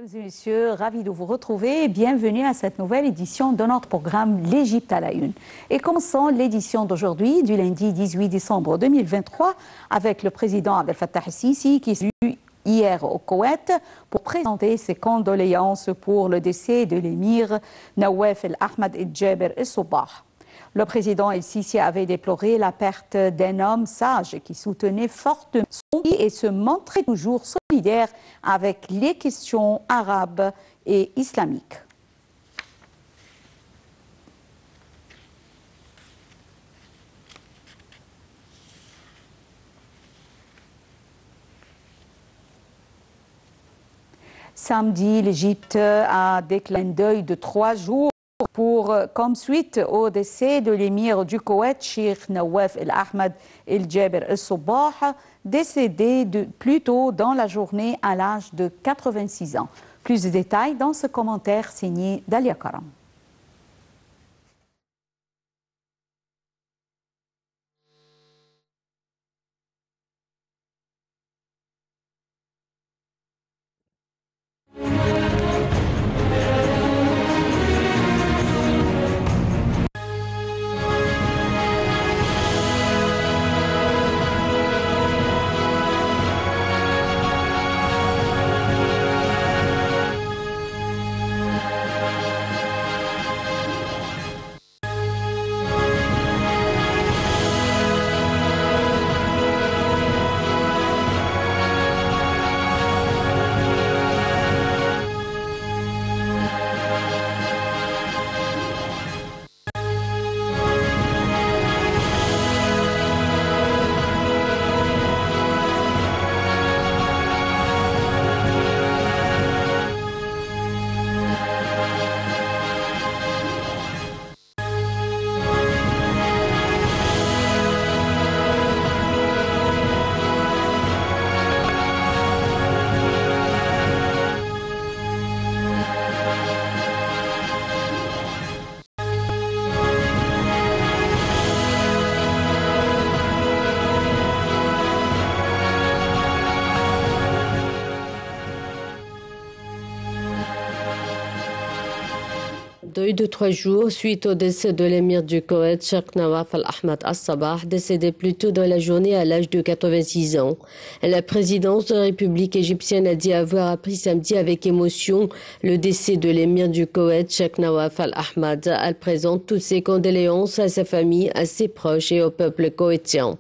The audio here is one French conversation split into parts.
Mesdames et messieurs, ravi de vous retrouver et bienvenue à cette nouvelle édition de notre programme L'Égypte à la une. Et commençons l'édition d'aujourd'hui, du lundi 18 décembre 2023, avec le président Abdel Fattah el-Sisi qui s'est rendu hier au Koweït pour présenter ses condoléances pour le décès de l'émir Nawaf el-Ahmad el-Jaber el-Sabah. Le président el-Sisi avait déploré la perte d'un homme sage qui soutenait fortement son pays et se montrait toujours solidaire avec les questions arabes et islamiques. Samedi, l'Égypte a déclaré un deuil de 3 jours comme suite au décès de l'émir du Koweït, Cheikh Nawaf el-Ahmad el-Jaber el-Sabah, décédé plus tôt dans la journée à l'âge de 86 ans. Plus de détails dans ce commentaire signé Dalia Karam. Deuil de 3 jours suite au décès de l'émir du Koweït, Cheikh Nawaf el-Ahmad el-Sabah, décédé plus tôt dans la journée à l'âge de 86 ans. La présidence de la République égyptienne a dit avoir appris samedi avec émotion le décès de l'émir du Koweït, Cheikh Nawaf el-Ahmad. Elle présente toutes ses condoléances à sa famille, à ses proches et au peuple koweïtien.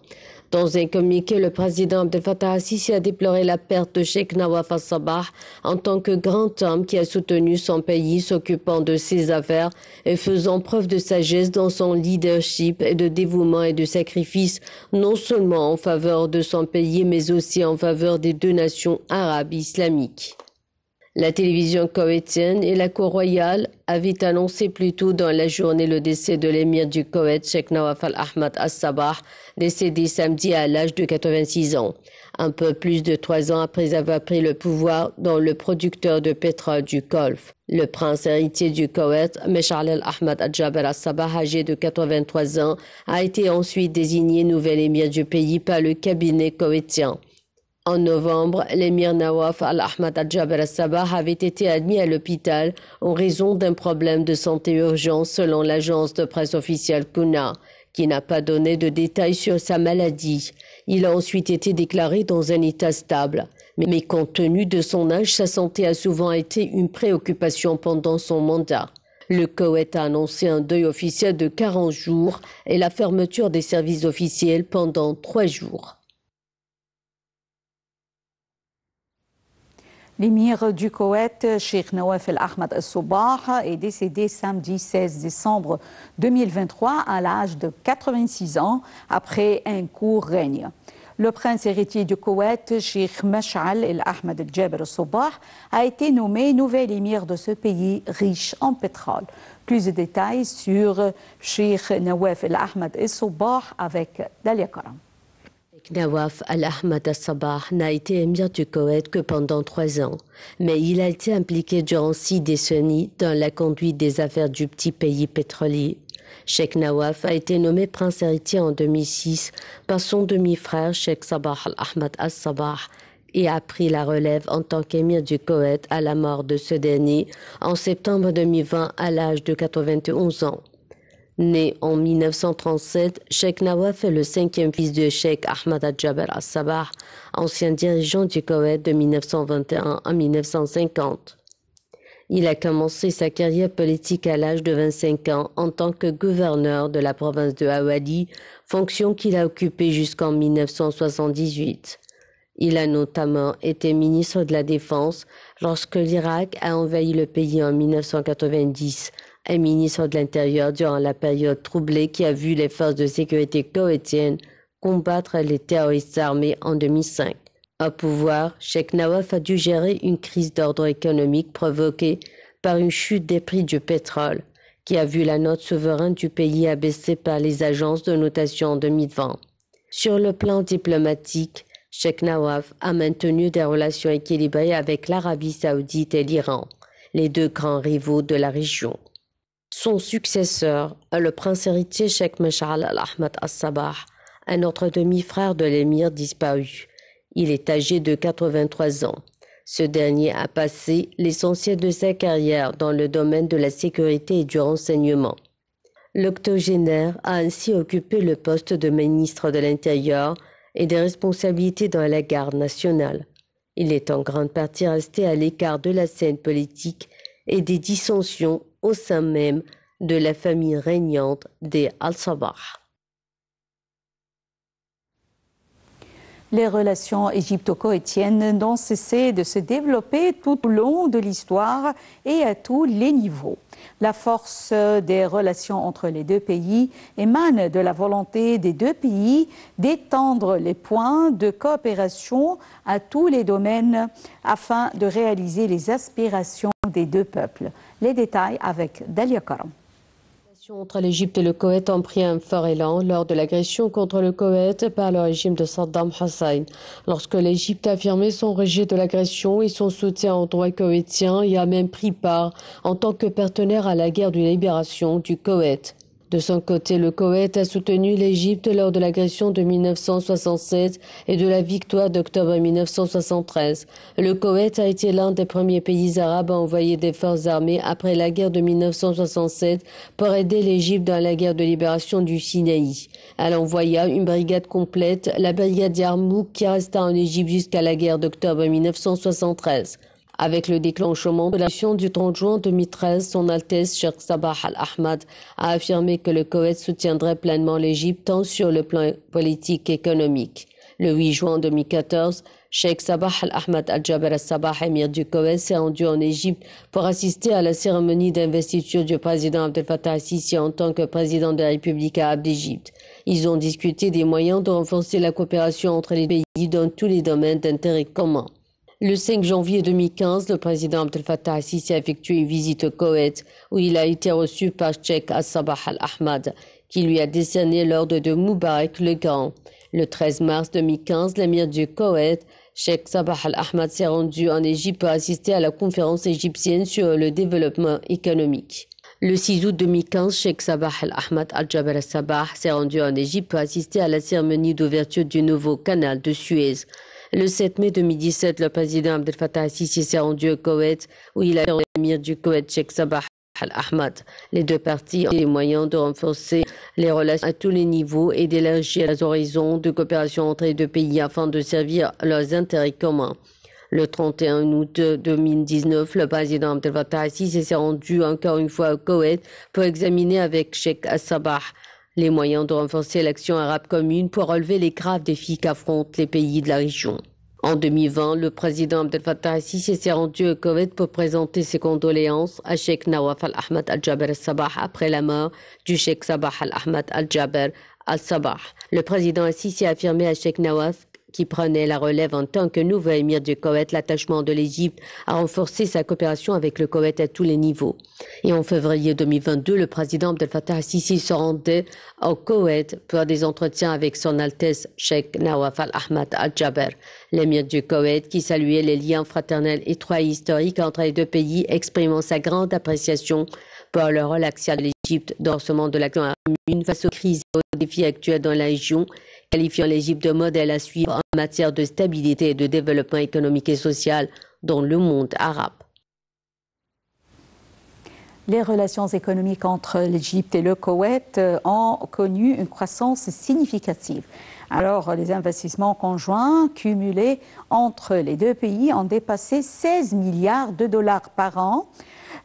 Dans un communiqué, le président Abdel Fattah el-Sisi a déploré la perte de Cheikh Nawaf el-Sabah en tant que grand homme qui a soutenu son pays, s'occupant de ses affaires et faisant preuve de sagesse dans son leadership et de dévouement et de sacrifice, non seulement en faveur de son pays, mais aussi en faveur des 2 nations arabes islamiques. La télévision koweïtienne et la cour royale avaient annoncé plus tôt dans la journée le décès de l'émir du Koweït, Cheikh Nawaf el-Ahmad el-Sabah, décédé samedi à l'âge de 86 ans. Un peu plus de 3 ans après avoir pris le pouvoir dans le producteur de pétrole du Golfe. Le prince héritier du Koweït, Mesh'al el-Ahmad el-Jaber el-Sabah, âgé de 83 ans, a été ensuite désigné nouvel émir du pays par le cabinet koweïtien. En novembre, l'émir Nawaf el-Ahmad el-Jaber el-Sabah avait été admis à l'hôpital en raison d'un problème de santé urgent selon l'agence de presse officielle Kuna, qui n'a pas donné de détails sur sa maladie. Il a ensuite été déclaré dans un état stable. Mais compte tenu de son âge, sa santé a souvent été une préoccupation pendant son mandat. Le Koweït a annoncé un deuil officiel de 40 jours et la fermeture des services officiels pendant 3 jours. L'émir du Koweït, Cheikh Nawaf el-Ahmad el-Sabah, est décédé samedi 16 décembre 2023 à l'âge de 86 ans après un court règne. Le prince héritier du Koweït, Cheikh Mesh'al el-Ahmad el-Jaber el-Sabah, a été nommé nouvel émir de ce pays riche en pétrole. Plus de détails sur Cheikh Nawaf el-Ahmad el-Sabah avec Dalia Karam. Nawaf el-Ahmad el-Sabah n'a été émir du Koweït que pendant 3 ans, mais il a été impliqué durant 6 décennies dans la conduite des affaires du petit pays pétrolier. Cheikh Nawaf a été nommé prince héritier en 2006 par son demi-frère Cheikh Sabah el-Ahmad el-Sabah et a pris la relève en tant qu'émir du Koweït à la mort de ce dernier en septembre 2020 à l'âge de 91 ans. Né en 1937, Cheikh Nawaf est le cinquième fils de Cheikh Ahmad Al-Jaber Al-Sabah, ancien dirigeant du Koweït de 1921 à 1950. Il a commencé sa carrière politique à l'âge de 25 ans en tant que gouverneur de la province de Awadi, fonction qu'il a occupée jusqu'en 1978. Il a notamment été ministre de la Défense lorsque l'Irak a envahi le pays en 1990 et ministre de l'Intérieur durant la période troublée qui a vu les forces de sécurité koweïtiennes combattre les terroristes armés en 2005. Au pouvoir, Cheikh Nawaf a dû gérer une crise d'ordre économique provoquée par une chute des prix du pétrole, qui a vu la note souveraine du pays abaissée par les agences de notation en 2020. Sur le plan diplomatique, Cheikh Nawaf a maintenu des relations équilibrées avec l'Arabie saoudite et l'Iran, les deux grands rivaux de la région. Son successeur, le prince héritier Cheikh Mash'al Al-Ahmad Al-Sabah, un autre demi-frère de l'émir disparu. Il est âgé de 83 ans. Ce dernier a passé l'essentiel de sa carrière dans le domaine de la sécurité et du renseignement. L'octogénaire a ainsi occupé le poste de ministre de l'Intérieur et des responsabilités dans la garde nationale. Il est en grande partie resté à l'écart de la scène politique et des dissensions au sein même de la famille régnante des Al-Sabah. Les relations égypto-koweïtiennes n'ont cessé de se développer tout au long de l'histoire et à tous les niveaux. La force des relations entre les deux pays émane de la volonté des deux pays d'étendre les points de coopération à tous les domaines afin de réaliser les aspirations des deux peuples. Les détails avec Dalia Karam. Les relations entre l'Égypte et le Koweït ont pris un fort élan lors de l'agression contre le Koweït par le régime de Saddam Hussein. Lorsque l'Égypte a affirmé son rejet de l'agression et son soutien au droit koweïtien et a même pris part en tant que partenaire à la guerre de libération du Koweït. De son côté, le Koweït a soutenu l'Égypte lors de l'agression de 1967 et de la victoire d'octobre 1973. Le Koweït a été l'un des premiers pays arabes à envoyer des forces armées après la guerre de 1967 pour aider l'Égypte dans la guerre de libération du Sinaï. Elle envoya une brigade complète, la brigade Yarmouk, qui resta en Égypte jusqu'à la guerre d'octobre 1973. Avec le déclenchement de l'action du 30 juin 2013, Son Altesse Cheikh Sabah Al-Ahmad a affirmé que le Koweït soutiendrait pleinement l'Égypte tant sur le plan politique qu'économique. Le 8 juin 2014, Cheikh Sabah Al-Ahmad Al-Jaber Al-Sabah, émir du Koweït, s'est rendu en Égypte pour assister à la cérémonie d'investiture du président Abdel Fattah al-Sisi en tant que président de la République arabe d'Égypte. Ils ont discuté des moyens de renforcer la coopération entre les pays dans tous les domaines d'intérêt commun. Le 5 janvier 2015, le président Abdel Fattah al-Sisi a effectué une visite au Koweït où il a été reçu par Cheikh Sabah Al-Ahmad, qui lui a décerné l'ordre de Moubarak le Grand. Le 13 mars 2015, l'émir du Koweït, Cheikh Sabah Al-Ahmad, s'est rendu en Égypte pour assister à la conférence égyptienne sur le développement économique. Le 6 août 2015, Cheikh Sabah Al-Ahmad Al-Jaber Al-Sabah s'est rendu en Égypte pour assister à la cérémonie d'ouverture du nouveau canal de Suez. Le 7 mai 2017, le président Abdel Fattah al-Sisi s'est rendu au Koweït où il a eu l'émir du Koweït, Cheikh Sabah Al-Ahmad. Les deux parties ont les moyens de renforcer les relations à tous les niveaux et d'élargir les horizons de coopération entre les deux pays afin de servir leurs intérêts communs. Le 31 août 2019, le président Abdel Fattah al-Sisi s'est rendu encore une fois au Koweït pour examiner avec Cheikh Sabah les moyens de renforcer l'action arabe commune pour relever les graves défis qu'affrontent les pays de la région. En 2020, le président Abdel Fattah al-Sisi s'est rendu au Koweït pour présenter ses condoléances à Cheikh Nawaf Al-Ahmad Al-Jaber Al-Sabah après la mort du Cheikh Sabah Al-Ahmad Al-Jaber Al-Sabah. Le président al-Sisi a affirmé à Cheikh Nawaf, qui prenait la relève en tant que nouveau émir du Koweït, l'attachement de l'Égypte à renforcer sa coopération avec le Koweït à tous les niveaux. Et en février 2022, le président Abdel Fattah al-Sisi se rendait au Koweït pour des entretiens avec son Altesse Cheikh Nawaf Al-Ahmad Al-Jaber, l'émir du Koweït, qui saluait les liens fraternels étroits et historiques entre les deux pays, exprimant sa grande appréciation pour le rôle axial de l'Égypte dans ce monde de l'action commune face aux crises et aux défis actuels dans la région, qualifiant l'Égypte de modèle à suivre en matière de stabilité et de développement économique et social dans le monde arabe. Les relations économiques entre l'Égypte et le Koweït ont connu une croissance significative. Alors, les investissements conjoints cumulés entre les deux pays ont dépassé 16 milliards de dollars par an,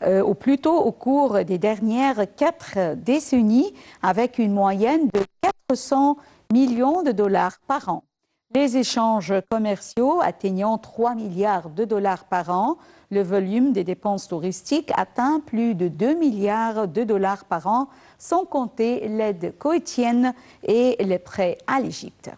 ou plutôt au cours des dernières 4 décennies, avec une moyenne de 400 millions de dollars par an. Les échanges commerciaux atteignant 3 milliards de dollars par an, le volume des dépenses touristiques atteint plus de 2 milliards de dollars par an, sans compter l'aide koweïtienne et les prêts à l'Égypte.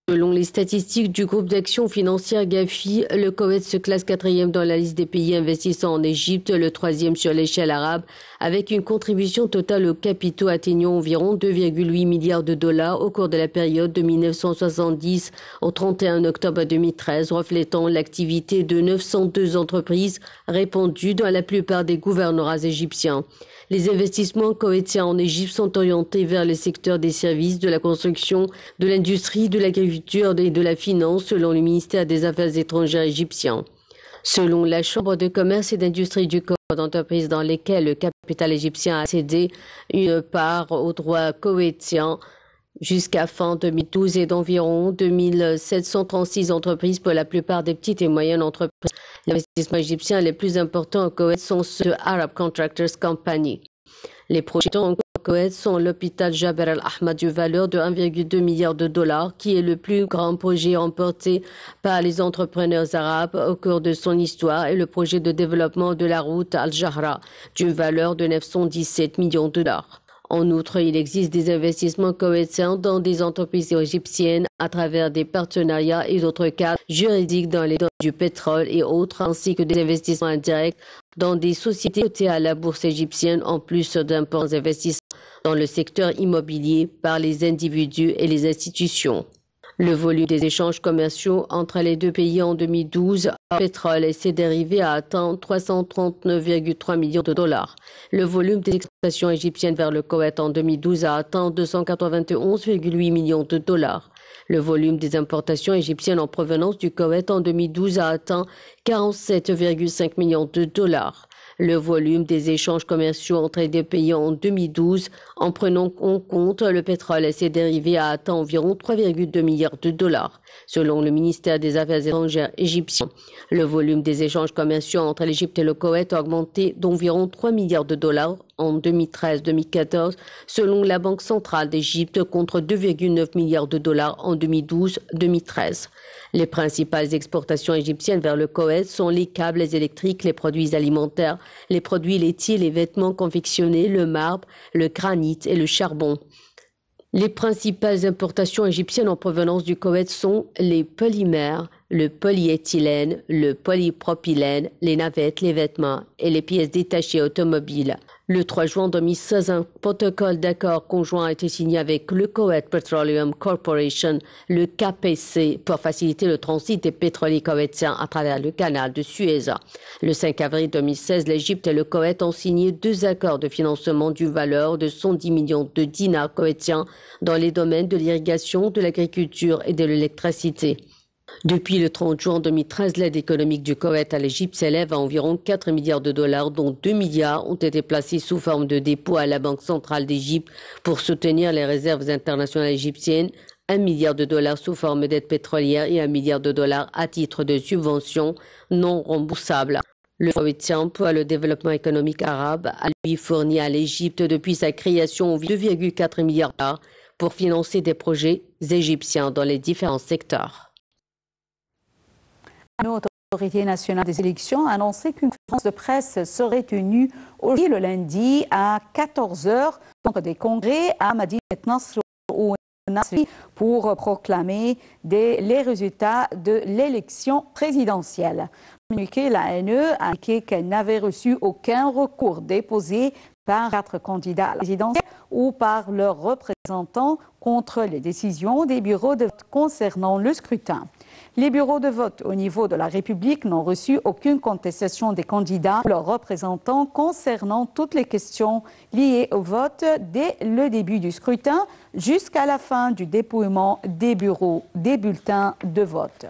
Selon les statistiques du groupe d'action financière Gafi, le Koweït se classe 4e dans la liste des pays investissant en Égypte, le 3e sur l'échelle arabe, avec une contribution totale aux capitaux atteignant environ 2,8 milliards de dollars au cours de la période de 1970 au 31 octobre 2013, reflétant l'activité de 902 entreprises répandues dans la plupart des gouvernorats égyptiens. Les investissements koweïtiens en Égypte sont orientés vers les secteurs des services, de la construction, de l'industrie, de l'agriculture et de la finance, selon le ministère des Affaires étrangères égyptien. Selon la Chambre de commerce et d'industrie du Koweït, d'entreprises dans lesquelles le capital égyptien a cédé une part aux droits koweïtiens jusqu'à fin 2012 et d'environ 2736 entreprises pour la plupart des petites et moyennes entreprises. Les investissements égyptiens les plus importants au Koweït sont ceux de Arab Contractors Company. Les projets en Koweït sont l'hôpital Jaber al-Ahmad d'une valeur de 1,2 milliard de dollars, qui est le plus grand projet remporté par les entrepreneurs arabes au cours de son histoire, et le projet de développement de la route Al-Jahra d'une valeur de 917 millions de dollars. En outre, il existe des investissements koweïtiens dans des entreprises égyptiennes à travers des partenariats et d'autres cadres juridiques dans les domaines du pétrole et autres, ainsi que des investissements indirects dans des sociétés cotées à la bourse égyptienne, en plus d'importants investissements dans le secteur immobilier par les individus et les institutions. Le volume des échanges commerciaux entre les deux pays en 2012 en pétrole et ses dérivés a atteint 339,3 millions de dollars. Le volume des exportations égyptiennes vers le Koweït en 2012 a atteint 291,8 millions de dollars. Le volume des importations égyptiennes en provenance du Koweït en 2012 a atteint 47,5 millions de dollars. Le volume des échanges commerciaux entre les deux pays en 2012, en prenant en compte le pétrole et ses dérivés, a atteint environ 3,2 milliards de dollars. Selon le ministère des Affaires étrangères égyptien, le volume des échanges commerciaux entre l'Égypte et le Koweït a augmenté d'environ 3 milliards de dollars en 2013-2014, selon la Banque centrale d'Égypte, contre 2,9 milliards de dollars en 2012-2013. Les principales exportations égyptiennes vers le Koweït sont les câbles électriques, les produits alimentaires, les produits laitiers, les vêtements confectionnés, le marbre, le granit et le charbon. Les principales importations égyptiennes en provenance du Koweït sont les polymères, le polyéthylène, le polypropylène, les navettes, les vêtements et les pièces détachées automobiles. Le 3 juin 2016, un protocole d'accord conjoint a été signé avec le Kuwait Petroleum Corporation, le KPC, pour faciliter le transit des pétroliers koweïtiens à travers le canal de Suez. Le 5 avril 2016, l'Égypte et le Koweït ont signé 2 accords de financement d'une valeur de 110 millions de dinars koweïtiens dans les domaines de l'irrigation, de l'agriculture et de l'électricité. Depuis le 30 juin 2013, l'aide économique du Koweït à l'Égypte s'élève à environ 4 milliards de dollars, dont 2 milliards ont été placés sous forme de dépôt à la Banque centrale d'Égypte pour soutenir les réserves internationales égyptiennes, 1 milliard de dollars sous forme d'aide pétrolière et 1 milliard de dollars à titre de subventions non remboursables. Le Koweïtien pour le développement économique arabe a lui fourni à l'Égypte depuis sa création 2,4 milliards de dollars pour financer des projets égyptiens dans les différents secteurs. L'autorité nationale des élections a annoncé qu'une conférence de presse serait tenue aujourd'hui le lundi à 14h contre des congrès à Madinat Nasr ou Nasri pour proclamer les résultats de l'élection présidentielle. La ANE a indiqué qu'elle n'avait reçu aucun recours déposé par 4 candidats à la présidentielle ou par leurs représentants contre les décisions des bureaux de vote concernant le scrutin. Les bureaux de vote au niveau de la République n'ont reçu aucune contestation des candidats, leurs représentants, concernant toutes les questions liées au vote dès le début du scrutin jusqu'à la fin du dépouillement des bureaux des bulletins de vote.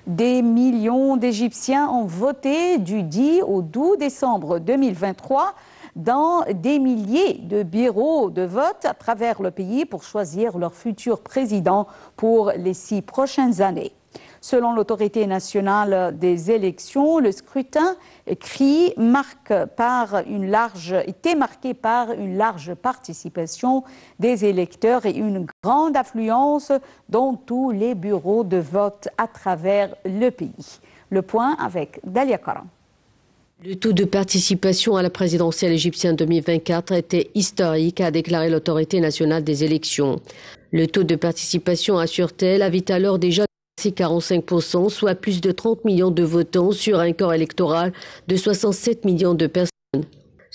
Des millions d'Égyptiens ont voté du 10 au 12 décembre 2023 dans des milliers de bureaux de vote à travers le pays pour choisir leur futur président pour les 6 prochaines années. Selon l'autorité nationale des élections, le scrutin était marqué par une large participation des électeurs et une grande affluence dans tous les bureaux de vote à travers le pays. Le point avec Dalia Karam. Le taux de participation à la présidentielle égyptienne 2024 était historique, a déclaré l'autorité nationale des élections. Le taux de participation, assure-t-elle, avait alors déjà 45%, soit plus de 30 millions de votants sur un corps électoral de 67 millions de personnes.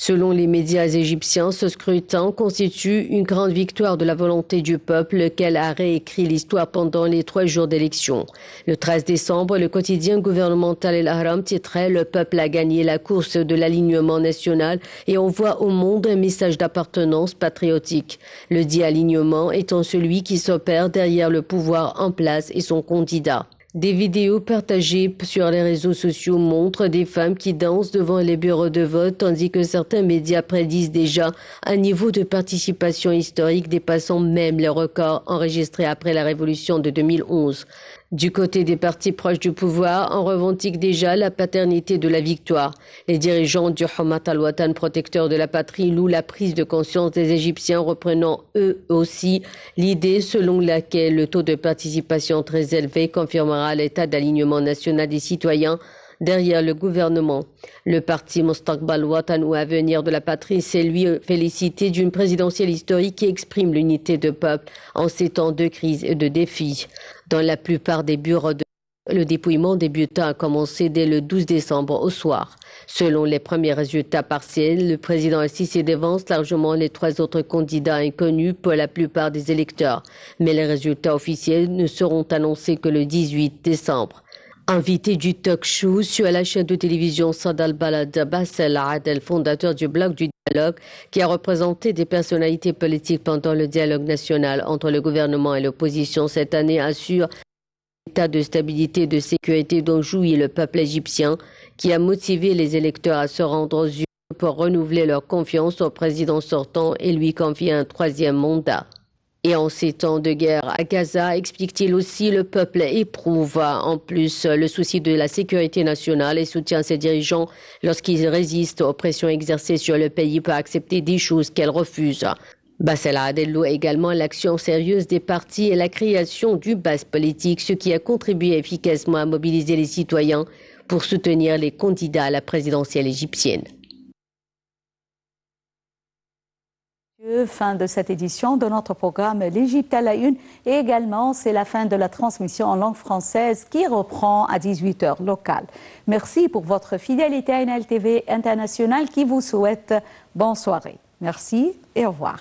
Selon les médias égyptiens, ce scrutin constitue une grande victoire de la volonté du peuple, lequel a réécrit l'histoire pendant les 3 jours d'élection. Le 13 décembre, le quotidien gouvernemental El Ahram titrait « Le peuple a gagné la course de l'alignement national et envoie au monde un message d'appartenance patriotique ». Le dit alignement étant celui qui s'opère derrière le pouvoir en place et son candidat. Des vidéos partagées sur les réseaux sociaux montrent des femmes qui dansent devant les bureaux de vote, tandis que certains médias prédisent déjà un niveau de participation historique dépassant même les records enregistrés après la révolution de 2011. Du côté des partis proches du pouvoir, on revendique déjà la paternité de la victoire. Les dirigeants du Hamat al-Watan, protecteur de la patrie, louent la prise de conscience des Égyptiens, reprenant eux aussi l'idée selon laquelle le taux de participation très élevé confirmera l'état d'alignement national des citoyens derrière le gouvernement. Le parti Mustaqbal Watan, ou Avenir de la patrie, s'est lui félicité d'une présidentielle historique qui exprime l'unité de peuple en ces temps de crise et de défis. Dans la plupart des bureaux de vote, le dépouillement des bulletins a commencé dès le 12 décembre au soir. Selon les premiers résultats partiels, le président Al-Sisi dévance largement les 3 autres candidats inconnus pour la plupart des électeurs. Mais les résultats officiels ne seront annoncés que le 18 décembre. Invité du talk show sur la chaîne de télévision Sad al-Balad, Bassel Adel, fondateur du Bloc du Dialogue, qui a représenté des personnalités politiques pendant le dialogue national entre le gouvernement et l'opposition cette année, assure l'état de stabilité et de sécurité dont jouit le peuple égyptien, qui a motivé les électeurs à se rendre aux urnes pour renouveler leur confiance au président sortant et lui confier un 3e mandat. Et en ces temps de guerre à Gaza, explique-t-il aussi, le peuple éprouve en plus le souci de la sécurité nationale et soutient ses dirigeants lorsqu'ils résistent aux pressions exercées sur le pays pour accepter des choses qu'elle refuse. Bassel Adel loue également l'action sérieuse des partis et la création du base politique, ce qui a contribué efficacement à mobiliser les citoyens pour soutenir les candidats à la présidentielle égyptienne. Fin de cette édition de notre programme L'Égypte à la une. Et également, c'est la fin de la transmission en langue française qui reprend à 18h locale. Merci pour votre fidélité à NLTV International qui vous souhaite bonne soirée. Merci et au revoir.